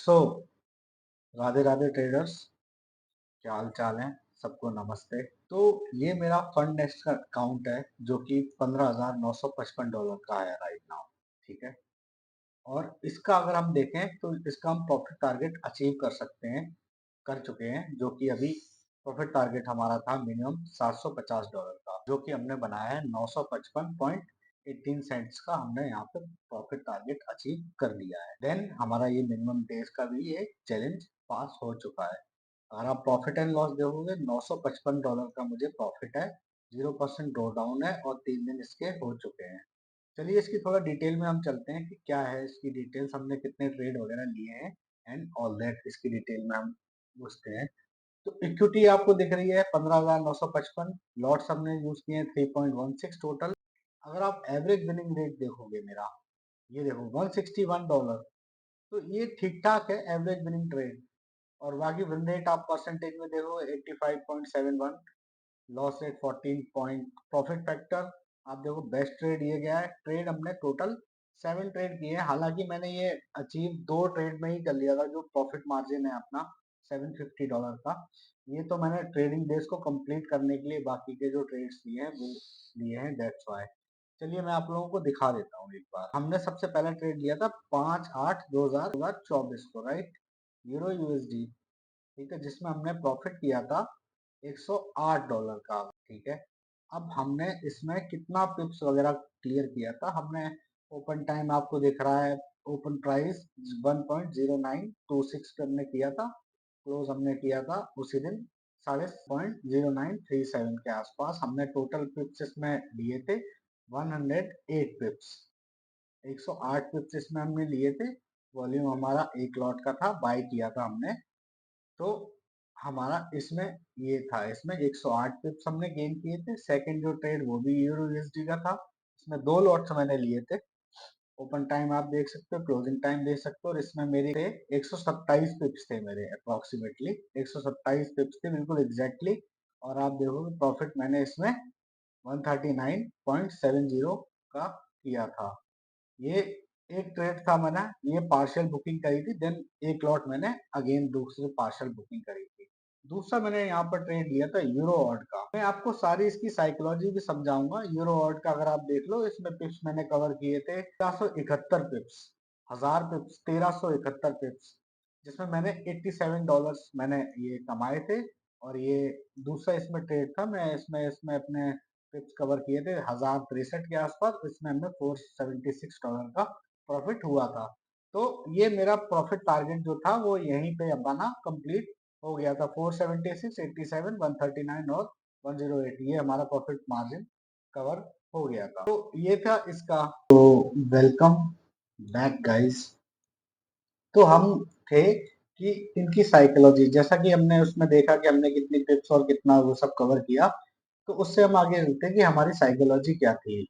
सो Radhe Radhe traders, क्या हाल चाल है? सबको नमस्ते। तो ये मेरा फंड नेक्स्ट का अकाउंट है जो कि $15,955 का है राइट नाउ। ठीक है, और इसका अगर हम देखें तो इसका हम प्रॉफिट टारगेट अचीव कर सकते हैं, कर चुके हैं, जो कि अभी प्रॉफिट टारगेट हमारा था मिनिमम $750 का, जो कि हमने बनाया है 955.18 सेंट्स का। हमने यहाँ पे प्रॉफिट टारगेट अचीव कर लिया है। देन हमारा ये मिनिमम डेज का भी ये चैलेंज पास हो चुका है। अगर आप प्रॉफिट एंड लॉस देखोगे, $955 का मुझे प्रॉफिट है, 0% ड्रॉ डाउन है और 3 दिन इसके हो चुके हैं। चलिए इसकी थोड़ा डिटेल में हम चलते हैं कि क्या है इसकी डिटेल्स, हमने कितने ट्रेड वगैरह लिए हैं एंड ऑल दैट, इसकी डिटेल में हम पूछते हैं। तो इक्विटी आपको दिख रही है 15,955, लॉट्स हमने यूज किए हैं 3.16 टोटल। अगर आप एवरेज विनिंग रेट देखोगे मेरा, ये देखो $161, तो ये ठीक ठाक है एवरेज विनिंग ट्रेड। और बाकी विन रेट आप परसेंटेज में देखो 85.71, loss rate 14 point, profit factor आप देखो बेस्ट ट्रेड ये गया है। ट्रेड हमने टोटल 7 ट्रेड किए हैं, हालांकि मैंने ये अचीव 2 ट्रेड में ही कर लिया था। जो प्रॉफिट मार्जिन है अपना $750 का, ये तो मैंने ट्रेडिंग डेज को कंप्लीट करने के लिए बाकी के जो ट्रेड्स लिए हैं वो लिए हैं, दैट्स वाई। चलिए मैं आप लोगों को दिखा देता हूँ एक बार। हमने सबसे पहला ट्रेड लिया था 5/8/2024 को, राइट, यूरो यूएसडी, ठीक है, जिसमें हमने प्रॉफिट किया था $108 का। ठीक है, अब हमने इसमें कितना पिप्स वगैरह क्लियर किया था हमने। ओपन टाइम आपको दिख रहा है, ओपन प्राइस 1.0926 पे हमने किया था, क्लोज हमने किया था उसी दिन 0937 के आसपास। हमने टोटल पिप्स इसमें लिए थे 108 पिप्स, 108 पिप्स इसमें हमने लिए थे। वॉल्यूम हमारा एक लॉट का था, बाय किया था हमने। तो हमारा इसमें ये था, इसमें 108 पिप्स हमने गेन किए थे। सेकंड जो ट्रेड वो भी यूरो यूएसडी का था, इसमें 2 लॉट्स मैंने लिए थे। ओपन टाइम आप देख सकते हो, क्लोजिंग टाइम देख सकते हो, और इसमें मेरे थे 127 पिप्स थे मेरे, अप्रोक्सीमेटली 127 पिप्स थे बिल्कुल एग्जैक्टली। और आप देखोगे प्रॉफिट मैंने इसमें 139.70 का किया था। ये एक ट्रेड था, मैंने ये पार्शियल बुकिंग करी थी, देन एक लॉट मैंने अगेन दूसरी पार्शियल बुकिंग करी थी। दूसरा मैंने यहाँ पर ट्रेड लिया था यूरो ऑड का। मैं आपको सारी इसकी साइकोलॉजी भी समझाऊंगा। यूरो ऑड का अगर आप देख लो, इसमें पिप्स मैंने कवर किए थे 1371 पिप्स, 1000 पिप्स, 1371 पिप्स, जिसमें मैंने $87 मैंने ये कमाए थे। और ये दूसरा इसमें ट्रेड था, मैं इसमें इसमें अपने पिप्स कवर किए थे 1063 के आसपास, इसमें हमें $476 का प्रॉफिट हुआ था। तो ये मेरा प्रॉफिट टारगेट जो था वो यहीं पे बना, कंप्लीट हो गया था। 476, 87, 139 और 108, ये हमारा प्रॉफिट मार्जिन कवर हो गया था। तो ये था इसका। तो वेलकम बैक गाइस। तो हम थे कि इनकी साइकोलॉजी, जैसा कि हमने उसमें देखा कि हमने कितनी टिप्स और कितना वो सब कवर किया, तो उससे हम आगे चलते हैं कि हमारी साइकोलॉजी क्या थी।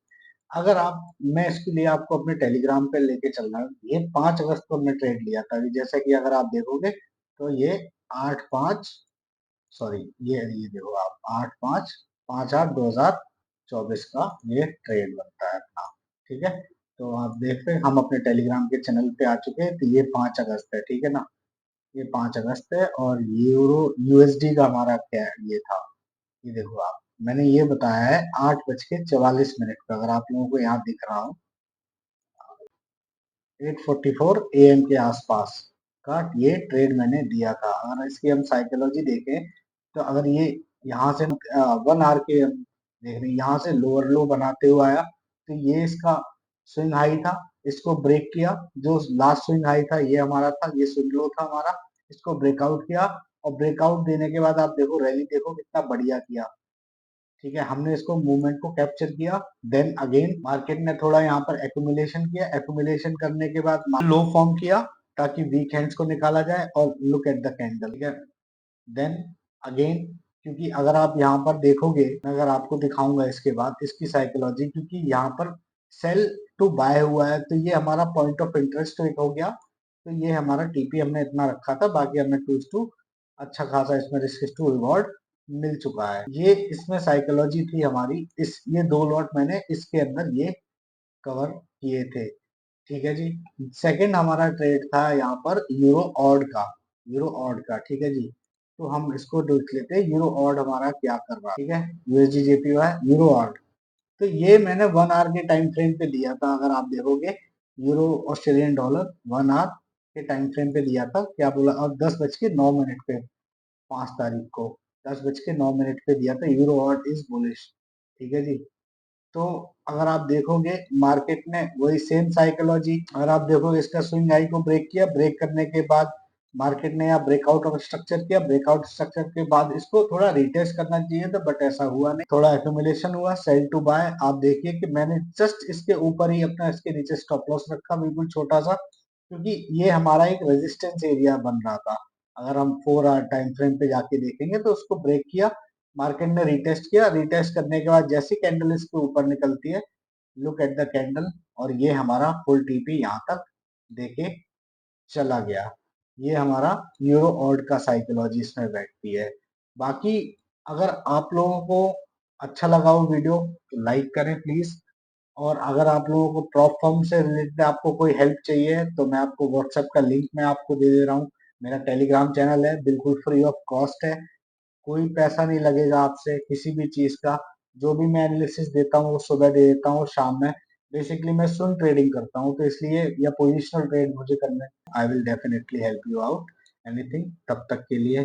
अगर आप, मैं इसके लिए आपको अपने टेलीग्राम पे लेके चल रहा हूँ। ये 5 अगस्त को हमने ट्रेड लिया था, जैसे कि अगर आप देखोगे तो ये 8/5, सॉरी ये देखो आप 8/5, 5/8/2024 का ये ट्रेड बनता है अपना। ठीक है, तो आप देख रहे हैं हम अपने टेलीग्राम के चैनल पे आ चुके हैं। तो ये 5 अगस्त है, ठीक है ना, ये 5 अगस्त है। और यूरो यूएसडी का हमारा क्या ये था, ये देखो आप, मैंने ये बताया है 8:44 पे, अगर आप लोगों को यहाँ दिख रहा हो 8:44 AM के आसपास का ये ट्रेड मैंने दिया था। अगर इसकी हम साइकोलॉजी देखें तो अगर ये यहाँ से 1 आवर के हम देख रहे हैं, यहाँ से लोअर लो बनाते हुए आया, तो ये इसका स्विंग हाई था, इसको ब्रेक किया। जो लास्ट स्विंग हाई था ये हमारा था, ये स्विंग लो था हमारा, इसको ब्रेकआउट किया। और ब्रेकआउट देने के बाद आप देखो रैली देखो कितना बढ़िया किया। ठीक है, हमने इसको मूवमेंट को कैप्चर किया। देन अगेन मार्केट ने थोड़ा यहाँ पर एक्यूमुलेशन किया, एक्यूमुलेशन करने के बाद लो फॉर्म किया ताकि वीक हैंड्स को निकाला जाए। और लुक एट द कैंडल, ठीक है। देन अगेन, क्योंकि अगर आप यहाँ पर देखोगे, मैं अगर आपको दिखाऊंगा इसके बाद इसकी साइकोलॉजी, क्योंकि यहाँ पर सेल टू बाय हुआ है, तो ये हमारा पॉइंट ऑफ इंटरेस्ट एक हो गया। तो ये हमारा टीपी हमने इतना रखा था, बाकी हमें 2:2 अच्छा खासा इसमें रिस्क टू रिवॉर्ड मिल चुका है। ये इसमें साइकोलॉजी थी हमारी। इस ये 2 लॉट मैंने इसके अंदर ये कवर किए थे। ठीक है जी। सेकंड हमारा ट्रेड था यहाँ पर यूरो ऑड का, यूरो ऑड का, ठीक है जी। तो हम इसको देख लेते हैं यूरो ऑड हमारा क्या कर रहा है, ठीक है। यूएसडी जेपीवाई यूरो ऑड, तो ये मैंने 1 आवर के टाइम फ्रेम पे दिया था। अगर आप देखोगे यूरो ऑस्ट्रेलियन डॉलर 1 आवर के टाइम फ्रेम पे दिया था, क्या बोला, और 10:09 पे, 5 तारीख को 10:09 पे दिया था, यूरो ऑड इज बुलिश, ठीक है जी। तो अगर आप देखोगे मार्केट ने वही सेम साइकोलॉजी, अगर आप देखोगे इसका स्विंग हाई को ब्रेक किया, ब्रेक करने के बाद मार्केट ने यहाँ ब्रेकआउट ऑफ स्ट्रक्चर किया, ब्रेकआउट स्ट्रक्चर के बाद इसको थोड़ा रिटेस्ट करना चाहिए था, बट ऐसा हुआ नहीं, थोड़ा एक्यूमुलेशन हुआ, सेल टू बाय। आप देखिए कि मैंने जस्ट इसके ऊपर ही अपना इसके नीचे स्टॉप लॉस रखा, बिल्कुल छोटा सा, क्योंकि ये हमारा एक रेजिस्टेंस एरिया बन रहा था। अगर हम 4 आवर टाइम फ्रेम पे जाके देखेंगे तो उसको ब्रेक किया, मार्केट ने रिटेस्ट किया, रिटेस्ट करने के बाद जैसी कैंडल इसके ऊपर निकलती है, लुक एट द कैंडल, और ये हमारा फुल टीपी यहाँ तक देके चला गया। ये हमारा यूरो ऑड का साइकोलॉजी इसमें बैठती है। बाकी अगर आप लोगों को अच्छा लगा हो वीडियो तो लाइक करें प्लीज, और अगर आप लोगों को प्रॉप फर्म से रिलेटेड आपको कोई हेल्प चाहिए तो मैं आपको व्हाट्सएप का लिंक मैं आपको दे दे रहा हूँ। मेरा टेलीग्राम चैनल है, बिल्कुल फ्री ऑफ कॉस्ट है, कोई पैसा नहीं लगेगा आपसे किसी भी चीज का। जो भी मैं एनालिसिस देता हूँ वो सुबह दे देता हूँ, शाम में। बेसिकली मैं स्विंग ट्रेडिंग करता हूँ, तो इसलिए या पोजिशनल ट्रेड मुझे करना है, I will definitely help you out anything. तब तक के लिए